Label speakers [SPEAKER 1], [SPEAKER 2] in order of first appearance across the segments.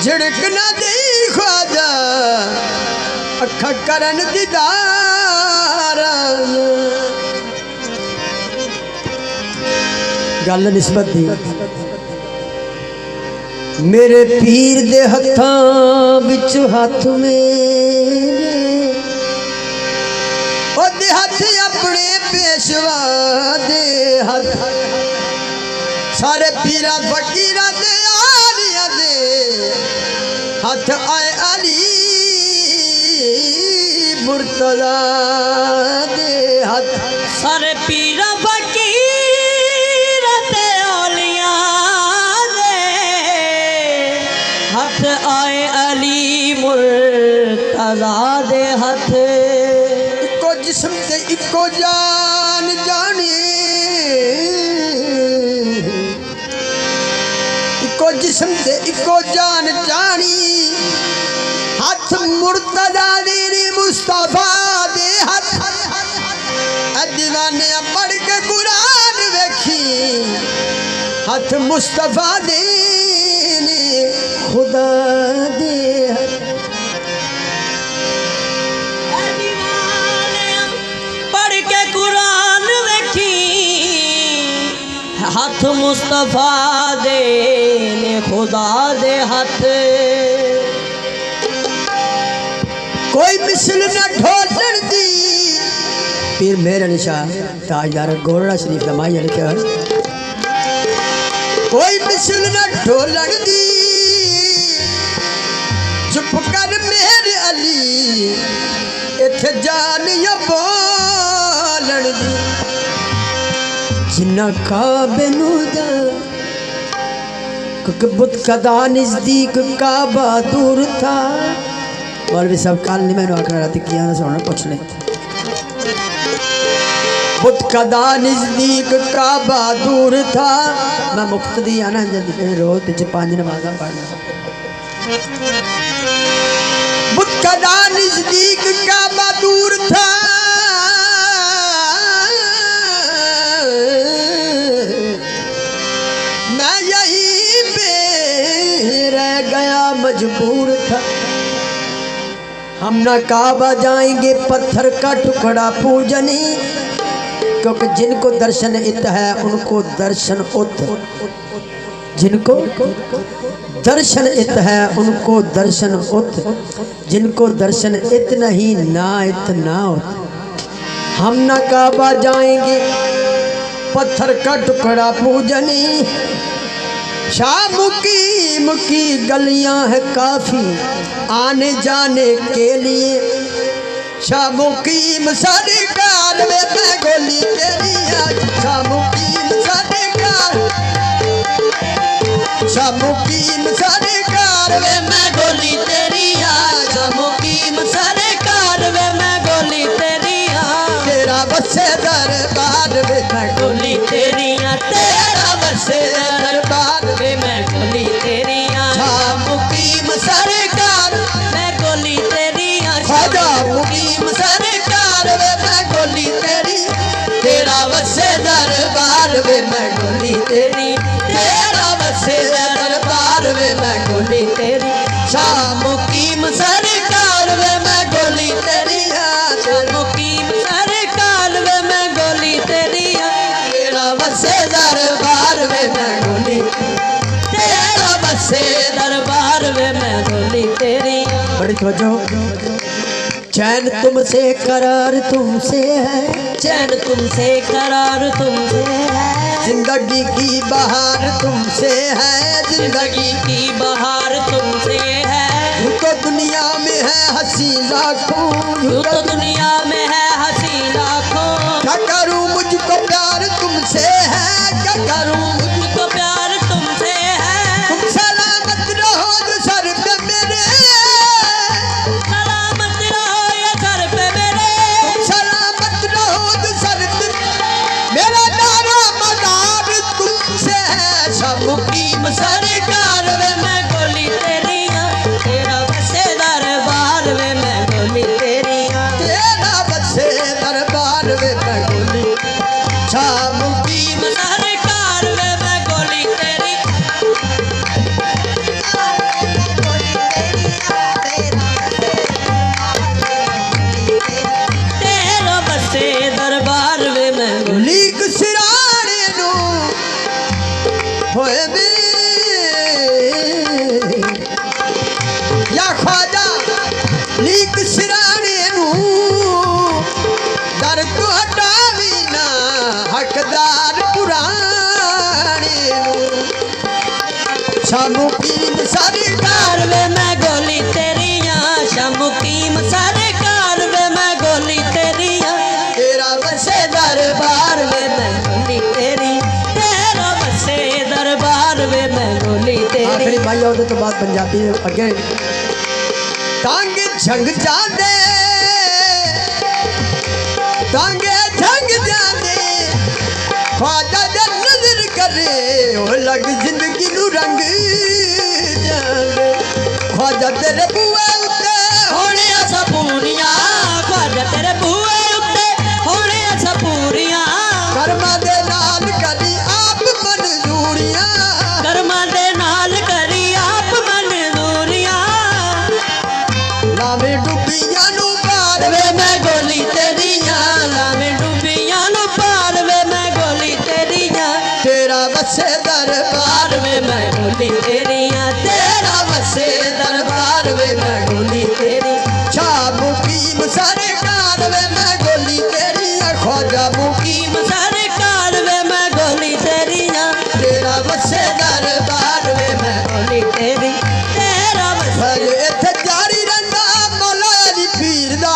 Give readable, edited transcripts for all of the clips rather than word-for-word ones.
[SPEAKER 1] झिड़क न दी ख्वाजा अखा करन दीदार गल निस्बत दी मेरे पीर दे हत्थां विच हाथ मेरे ओदे हथ अपने पेशवा दे हथ सारे पीरा फकीरा दे आलिया दे हाथ आए अली मुर्तजा दे हाथ
[SPEAKER 2] सारे पीरा फकीरा दे आलिया दे हाथ आए अली मुर्तजा दे हाथ
[SPEAKER 1] इको जिस्म ते इको जान जानी इको जिस्म ते इको जान जानी हाथ मुर्तजा दे मुस्तफा दे हाथ दीवाने पढ़ के कुरान वेखी हाथ मुस्तफा दे खुदा दे
[SPEAKER 2] पढ़ के कुरान वेखी हाथ मुस्तफा दे खुदा दे हाथ
[SPEAKER 1] कोई मिसल न ढोलण दी पीर मेरा निशान ताजदार गोरड़ा शरीफ का माया लिखा कोई मिसल न ढोलण दी चुप कर मेरे अली इथे जान या बोलण दी जिन्ना काबे नूदा बुत कदा नजदीक काबा दूर था मौलवी साहब कल नहीं मैंने आखना रात किया ना सोना पूछ ले बुत कदा नजदीक काबा दूर था मैं मुख्तदी आना जल्दी रोज पिछे 5 नमाज़ां पढ़ना बुत कदा नजदीक काबा दूर था मैं यहीं पे रह गया मजबूर था हम न काबा जाएंगे पत्थर का टुकड़ा पूजनी क्योंकि जिनको दर्शन इत है उनको दर्शन उत, जिनको दर्शन इत है उनको दर्शन उत, जिनको दर्शन इत नहीं ना इत ना उत। हम ना काबा जाएंगे पत्थर का टुकड़ा पूजनी, शाह मुकीम की गलियां है काफी आने जाने के लिए। शाह मुकीम सरकार में मैं गोली तेरी आज, शाह मुकीम सरकार, शाह मुकीम सरकार में मैं गोली तेरी आज, शाह मुकीम सरकार में मैं गोली तेरी आज। तेरा बसे दरबार में मैं
[SPEAKER 2] गोली तेरी तेरा बसे दरबार में मैं गोली तेरी
[SPEAKER 1] शाह मुकीम सरकार,
[SPEAKER 2] मैं गोली तेरी
[SPEAKER 1] ख्वाजा मुकीम सरकार में मैं गोली तेरी। तेरा बसे दरबार में मैं गोली तेरी, तेरा बसे दरबार में मैं गोली तेरी। शाह मुकीम सरकार में मैं गोली तेरी,
[SPEAKER 2] शाह मुकीम सरकार में मैं गोली तेरी
[SPEAKER 1] तेरा बसे दरबार में मैं गोली, तेरा बसे
[SPEAKER 2] दरबार में मैं गोली तेरी।
[SPEAKER 1] बड़ी तवज्जो। चैन तुमसे करार तुमसे है,
[SPEAKER 2] चैन तुमसे करार तुमसे है,
[SPEAKER 1] जिंदगी की बहार तुमसे है,
[SPEAKER 2] जिंदगी की बहार तुमसे है।
[SPEAKER 1] यूं तो दुनिया में है हंसी लाखों,
[SPEAKER 2] यूं तो दुनिया में है हंसी लाखों,
[SPEAKER 1] क्या करूं मुझको प्यार तुमसे है, क्या करूं
[SPEAKER 2] मुझको प्यार तुमसे है।
[SPEAKER 1] तुम सलामत रहो जो सर पे मेरे,
[SPEAKER 2] सलामत रहो ये सर पे मेरे,
[SPEAKER 1] तुम सलामत रहो जो सर पे मेरा नारा मदार तुमसे है। शाह मुकीम सरकार में
[SPEAKER 2] मैं गोली तेरी तेरा बसे दरबार में मैं गोली तेरी,
[SPEAKER 1] तेरा बसे दरबार में मैं गोली। शाह मुकीम
[SPEAKER 2] सरकार में मैं गोली तेरी, तेरा बसे दरबार में मैं गोली।
[SPEAKER 1] लीक सिराने नू होए बे या ख्वाजा, लीक सिराने नू दर तू हटावी ना हकदार पुराने नू। शाह मुकीम सरकार
[SPEAKER 2] में मैं गोली तेरी, शाह मुकीम सरकार में मैं गोली तेरी,
[SPEAKER 1] तेरा बसे दरबार में
[SPEAKER 2] मैं गोली तेरी, तेरा बसे दरबार में मैं गोली तेरी।
[SPEAKER 1] आखिरी भाई और तो बात पंजाबी में अगे तांगे झंग जाने, तांगे झंग जाने ख्वाजा जब नजर करे ओ लग जिंदगी नू रंग जाने। ख्वाजा तेरे बुए उत्ते
[SPEAKER 2] होने असा पूरियां, ख्वाजा तेरे बुए उत्ते होने असा पूरियां,
[SPEAKER 1] कर्मा दे नाल करी आप मंजूरियां,
[SPEAKER 2] कर्मा दे नाल करी आप मंजूरियां।
[SPEAKER 1] लावे डुबियां नू पार
[SPEAKER 2] वे मैं गोली तेरी, लावे डूबियां नु पार वे मैं गोली तेरी,
[SPEAKER 1] तेरा बसे दरबार
[SPEAKER 2] वे मैं गोली तेरी, तेरा बसे दरबार वे मैं गोली तेरी।
[SPEAKER 1] शाह मुकीम सरकार में मैं गोली तेरी, ख्वाजा मुकीम
[SPEAKER 2] कीम सरकार वे मैं गोली तेरी,
[SPEAKER 1] तेरा बसे दरबार में मैं
[SPEAKER 2] गोली तेरी, तेरा बसे
[SPEAKER 1] भज इत्थे जारी रंदा मौला अली पीर दा,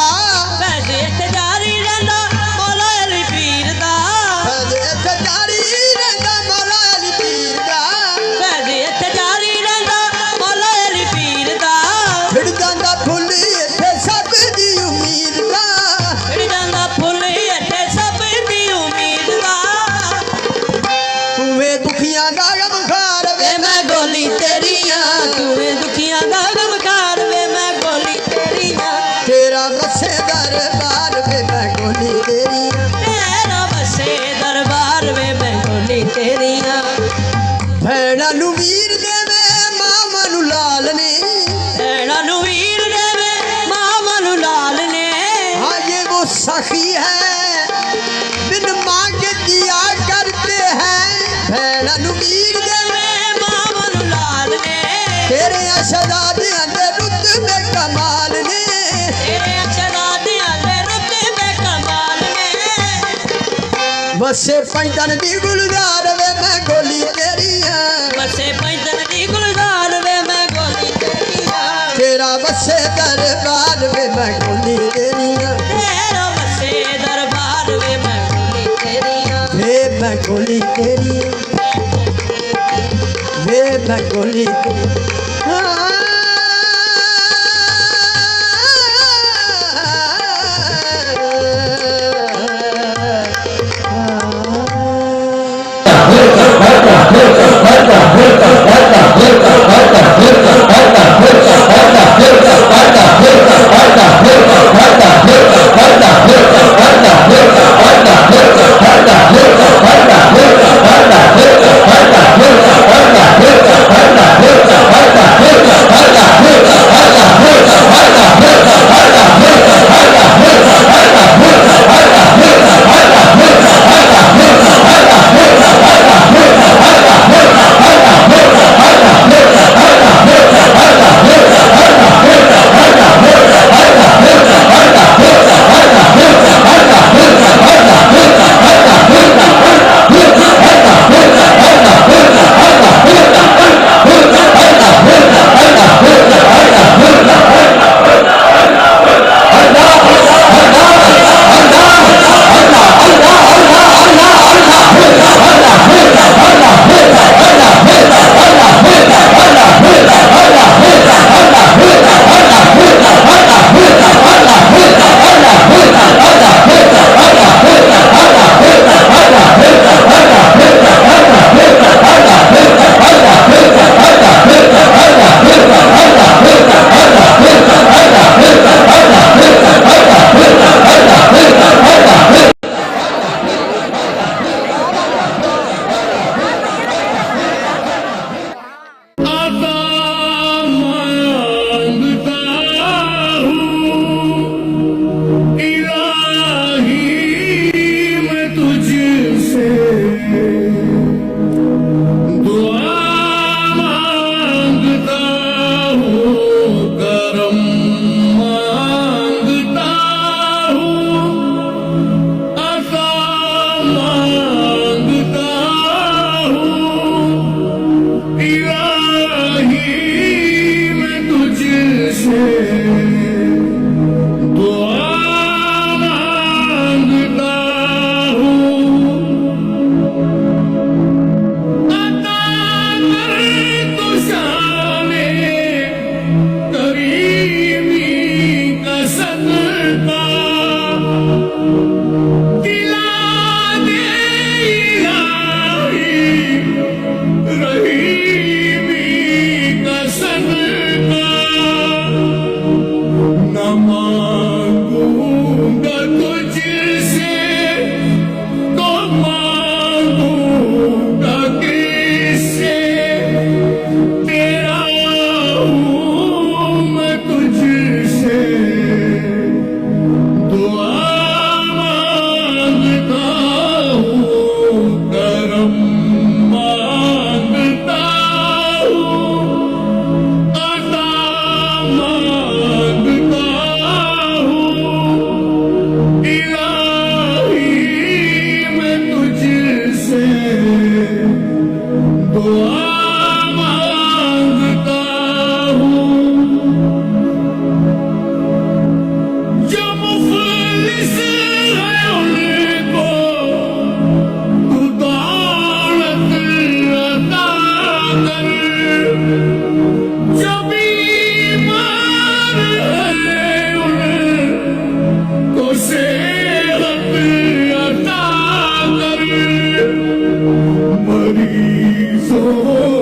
[SPEAKER 2] वैसे इत्थे जारी रहिंदा मौला अली पीर दा,
[SPEAKER 1] भज इत्थे जारी रंदा मौला अली पीर दा।
[SPEAKER 2] वैसे इत्थे जारी रहिंदा मौला अली पीर दा,
[SPEAKER 1] खिड़ जांदा फुल इत्थे सब दी उम्मीद दा,
[SPEAKER 2] खिड़ जांदा फुल इत्थे सब दी उम्मीद दा।
[SPEAKER 1] तूवे दुखियां दा गमखार वे
[SPEAKER 2] वे मैं गोली तेरी, तूने दुखियां दा गमखार वे मैं गोली तेरी,
[SPEAKER 1] तेरा बसे दरबार में मैं गोली तेरी।
[SPEAKER 2] तेरा बसे दरबार वे मैं गोली तेरी,
[SPEAKER 1] भैणा नू वीर देवे मामा नू लाल ने,
[SPEAKER 2] भैणा नू वीर देवे मामा नू लाल ने।
[SPEAKER 1] हाँ ये वो सखी है बिन माँ मसे पैदल दी गुलजार वे मैं गोली तेरिया
[SPEAKER 2] मसे पैदल दी गुलजार वे मैं गोली तेरिया
[SPEAKER 1] तेरा बसे दरबार वे मैं गोली तेरिया
[SPEAKER 2] तेरा बसे दरबार वे मैं गोली तेरिया
[SPEAKER 1] वे मैं गोली तेरिया वे मैं गोली
[SPEAKER 3] मरीजों